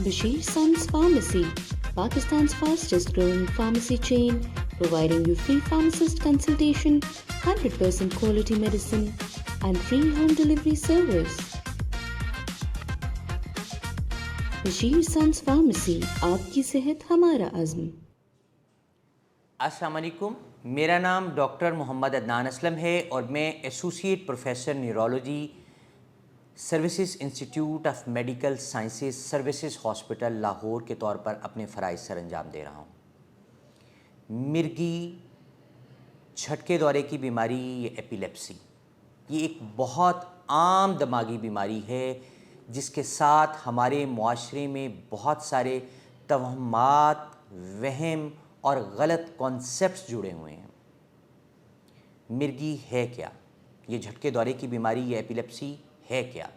Bashir Sons Pharmacy, Pakistan's fastest growing pharmacy chain, providing you free pharmacist consultation, 100% quality medicine, and free home delivery service. Bashir Sons Pharmacy, आपकी सेहत हमारा अज़्म। अस्सलाम वालेकुम, मेरा नाम doctor Mohammad Adnan Aslam है और मैं associate professor neurology services institute of medical sciences services hospital Lahore के तौर पर अपने फ़राइज़ सर अंजाम दे रहा हूँ। मिर्गी, झटके दौरे की बीमारी, ये एपिलेप्सी, ये एक बहुत आम दिमागी बीमारी है जिसके साथ हमारे मुआशरे में बहुत सारे तवहमात, वहम और गलत कॉन्सेप्ट्स जुड़े हुए हैं। मिर्गी है क्या? ये झटके दौरे की बीमारी, ये एपिलेप्सी है क्या?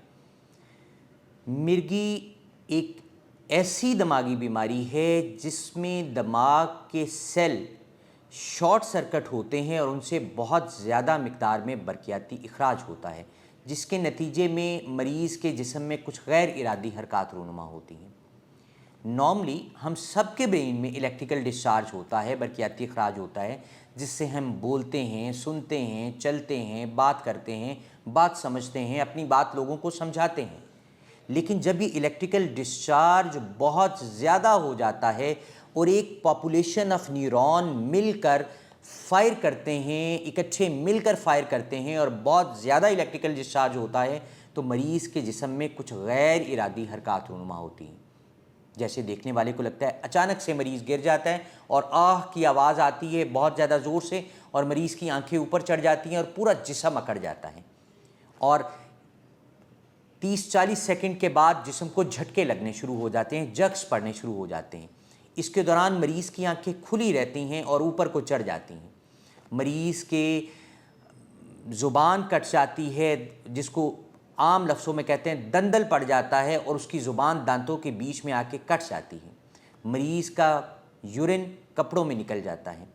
मिर्गी एक ऐसी दिमागी बीमारी है जिसमें दिमाग के सेल शॉर्ट सर्किट होते हैं और उनसे बहुत ज़्यादा मिक़दार में बरक़ियाती इखराज होता है, जिसके नतीजे में मरीज़ के जिस्म में कुछ गैर इरादी हरकत रूनुमा होती हैं। नॉर्मली हम सब के ब्रेन में इलेक्ट्रिकल डिस्चार्ज होता है, बरक़ियाती इखराज होता है, जिससे हम बोलते हैं, सुनते हैं, चलते हैं, बात करते हैं, बात समझते हैं, अपनी बात लोगों को समझाते हैं। लेकिन जब ये इलेक्ट्रिकल डिस्चार्ज बहुत ज़्यादा हो जाता है और एक पॉपुलेशन ऑफ न्यूरॉन मिलकर फायर करते हैं, इकट्ठे मिलकर फायर करते हैं और बहुत ज़्यादा इलेक्ट्रिकल डिस्चार्ज होता है, तो मरीज़ के जिस्म में कुछ गैर इरादी हरकत रूनुमा होती हैं। जैसे देखने वाले को लगता है अचानक से मरीज़ गिर जाता है और आह की आवाज़ आती है बहुत ज़्यादा ज़ोर से और मरीज़ की आंखें ऊपर चढ़ जाती हैं और पूरा जिस्म अकड़ जाता है और 30-40 सेकंड के बाद जिस्म को झटके लगने शुरू हो जाते हैं, जग्स पड़ने शुरू हो जाते हैं। इसके दौरान मरीज़ की आंखें खुली रहती हैं और ऊपर को चढ़ जाती हैं। मरीज़ के ज़ुबान कट जाती है, जिसको आम लफ्ज़ों में कहते हैं दंदल पड़ जाता है और उसकी ज़ुबान दांतों के बीच में आके कट जाती है। मरीज़ का यूरिन कपड़ों में निकल जाता है।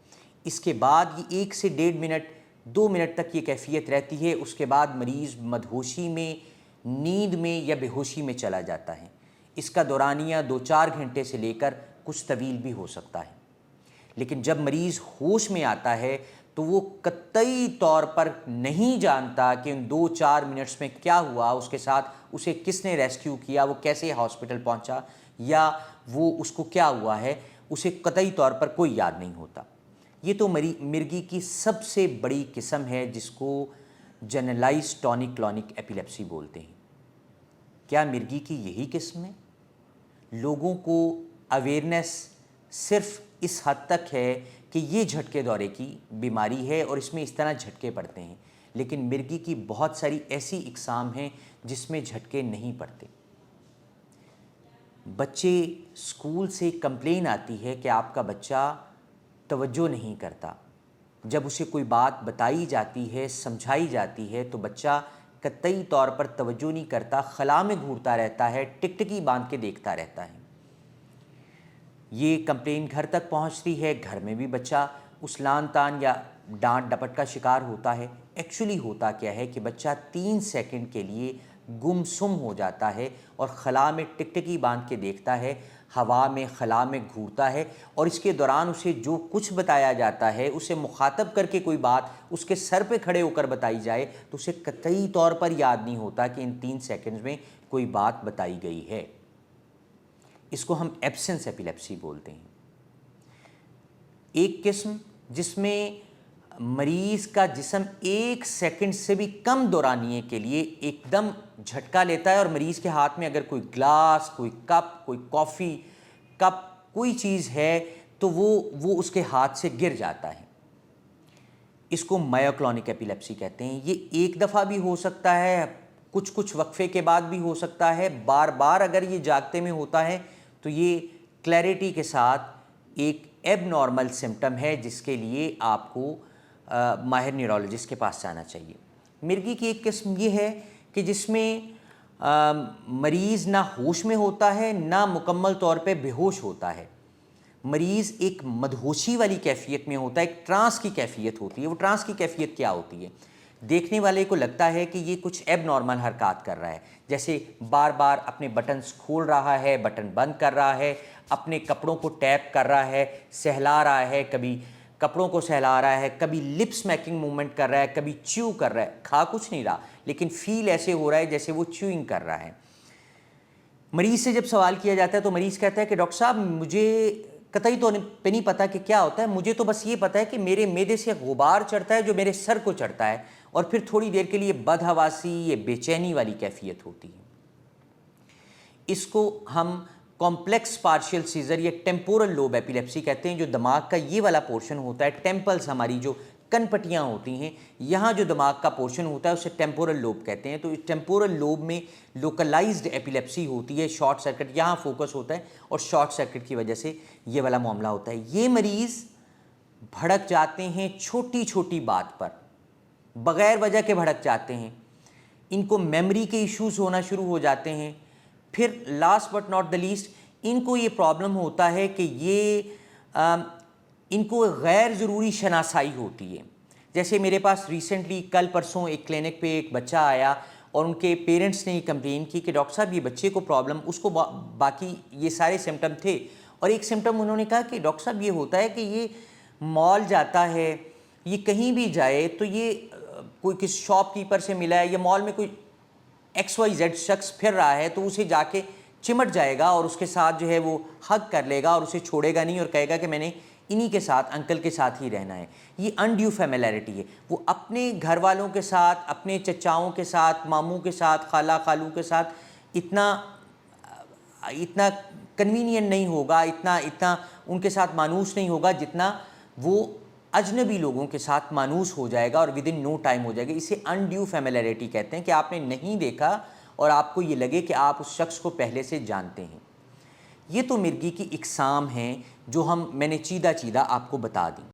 इसके बाद ये 1 से 1.5 मिनट 2 मिनट तक ये कैफियत रहती है। उसके बाद मरीज़ मदहोशी में, नींद में या बेहोशी में चला जाता है। इसका दौरानिया 2-4 घंटे से लेकर कुछ तवील भी हो सकता है। लेकिन जब मरीज़ होश में आता है तो वो कतई तौर पर नहीं जानता कि उन 2-4 मिनट्स में क्या हुआ उसके साथ, उसे किसने रेस्क्यू किया, वो कैसे हॉस्पिटल पहुंचा या वो उसको क्या हुआ है, उसे कतई तौर पर कोई याद नहीं होता। ये तो मिर्गी की सबसे बड़ी किस्म है जिसको जनरलाइज्ड टॉनिक क्लॉनिक एपिलेप्सी बोलते हैं। क्या मिर्गी की यही किस्म है? लोगों को अवेयरनेस सिर्फ इस हद तक है कि ये झटके दौरे की बीमारी है और इसमें इस तरह झटके पड़ते हैं, लेकिन मिर्गी की बहुत सारी ऐसी इकसाम हैं जिसमें झटके नहीं पड़ते। बच्चे स्कूल से कंप्लेन आती है कि आपका बच्चा तवज्जो नहीं करता। जब उसे कोई बात बताई जाती है, समझाई जाती है, तो बच्चा कतई तौर पर तवज्जो नहीं करता, खला में घूरता रहता है, टिकटिकी बांध के देखता रहता है। ये कंप्लेन घर तक पहुंचती है, घर में भी बच्चा उस लान तान या डांट डपट का शिकार होता है। एक्चुअली होता क्या है कि बच्चा 3 सेकंड के लिए गुमसुम हो जाता है और खला में टिकटिकी बांध के देखता है, हवा में खला में घूरता है और इसके दौरान उसे जो कुछ बताया जाता है, उसे मुखातब करके कोई बात उसके सर पे खड़े होकर बताई जाए तो उसे कतई तौर पर याद नहीं होता कि इन 3 सेकंड्स में कोई बात बताई गई है। इसको हम एब्सेंस एपिलेप्सी बोलते हैं। एक किस्म जिसमें मरीज़ का जिस्म 1 सेकंड से भी कम दौरानिए के लिए एकदम झटका लेता है और मरीज़ के हाथ में अगर कोई ग्लास, कोई कप, कोई कॉफ़ी कप, कोई चीज़ है तो वो उसके हाथ से गिर जाता है। इसको मायोक्लॉनिक एपिलेप्सी कहते हैं। ये एक दफ़ा भी हो सकता है, कुछ वक्फे के बाद भी हो सकता है। बार बार अगर ये जागते में होता है तो ये क्लैरिटी के साथ एक एबनॉर्मल सिम्टम है जिसके लिए आपको माहिर न्यूरोलॉजिस्ट के पास जाना चाहिए। मिर्गी की एक किस्म ये है कि जिसमें मरीज़ ना होश में होता है, ना मुकम्मल तौर पे बेहोश होता है। मरीज़ एक मदहोशी वाली कैफियत में होता है, एक ट्रांस की कैफियत होती है। वो ट्रांस की कैफियत क्या होती है? دیکھنے والے کو لگتا ہے کہ یہ کچھ ایب نارمل حرکات کر رہا ہے، جیسے بار بار اپنے بٹنز کھول رہا ہے، بٹن بند کر رہا ہے، اپنے کپڑوں کو ٹیپ کر رہا ہے، سہلا رہا ہے، کبھی کپڑوں کو سہلا رہا ہے، کبھی لپ سمیکنگ موومنٹ کر رہا ہے، کبھی چیو کر رہا ہے، کھا کچھ نہیں رہا لیکن فیل ایسے ہو رہا ہے جیسے وہ چیوئنگ کر رہا ہے۔ مریض سے جب سوال کیا جاتا ہے تو مریض کہتا ہے کہ ڈاکٹر صاحب مجھے قطعی تو نہیں پتہ کہ کیا ہوتا ہے، مجھے تو بس یہ پتہ ہے کہ میرے معدے سے غبار چڑھتا ہے جو میرے سر کو چڑھتا ہے اور پھر تھوڑی دیر کے لیے بدحواسی یہ بے چینی والی کیفیت ہوتی ہے۔ اس کو ہم کمپلیکس پارشل سیزر یا ٹیمپورل لوب ایپیلیپسی کہتے ہیں، جو دماغ کا یہ والا پورشن ہوتا ہے، ٹیمپلز ہماری جو کن پٹیاں ہوتی ہیں، یہاں جو دماغ کا پورشن ہوتا ہے اسے ٹیمپورل لوب کہتے ہیں۔ تو اس ٹیمپورل لوب میں لوکلائزڈ ایپیلیپسی ہوتی ہے، شارٹ سرکٹ یہاں فوکس ہوتا ہے اور شارٹ سرکٹ کی وجہ سے یہ والا معاملہ ہوتا ہے۔ یہ مریض بھڑک جاتے ہیں چھوٹی چھوٹی بات پر، بغیر وجہ کے بھڑک جاتے ہیں، ان کو میموری کے ایشوز ہونا شروع ہو جاتے ہیں۔ پھر last but not the least ان کو یہ پرابلم ہوتا ہے کہ ان کو غیر ضروری شناسائی ہوتی ہے۔ جیسے میرے پاس ریسنٹلی کل پرسوں ایک کلینک پہ ایک بچہ آیا اور ان کے پیرنٹس نے یہ کمپلین کی کہ ڈاکٹر صاحب یہ بچے کو پرابلم، اس کو باقی یہ سارے سمٹم تھے اور ایک سمٹم انہوں نے کہا کہ ڈاکٹر صاحب یہ ہوتا ہے کہ یہ مال جاتا ہے، یہ کہیں بھی جائے تو یہ کوئی کسی شاپ کیپر سے ملا ہے یا مال میں کوئی ایکس وائی زیڈ شخص پھر رہا ہے تو اسے جا کے چمٹ جائے گا اور اس کے ساتھ جو ہے وہ ہگ کر لے گا اور اسے چھوڑے گا نہیں اور کہے گا کہ میں نے انہی کے ساتھ، انکل کے ساتھ ہی رہنا ہے۔ یہ انڈیو فیملیرٹی ہے، وہ اپنے گھر والوں کے ساتھ، اپنے چچاؤں کے ساتھ، ماموں کے ساتھ، خالہ خالو کے ساتھ اتنا کنوینینٹ نہیں ہوگا، اتنا ان کے ساتھ مانوس نہیں ہوگا جتنا وہ اجنبی لوگوں کے ساتھ مانوس ہو جائے گا اور ود ان نو ٹائم ہو جائے گا۔ اسے انڈیو فیملیرٹی کہتے ہیں کہ آپ نے نہیں دیکھا اور آپ کو یہ لگے کہ آپ اس شخص کو پہلے سے جانتے ہیں۔ یہ تو مرگی کی اقسام ہیں جو میں نے چیدہ آپ کو بتا دیں۔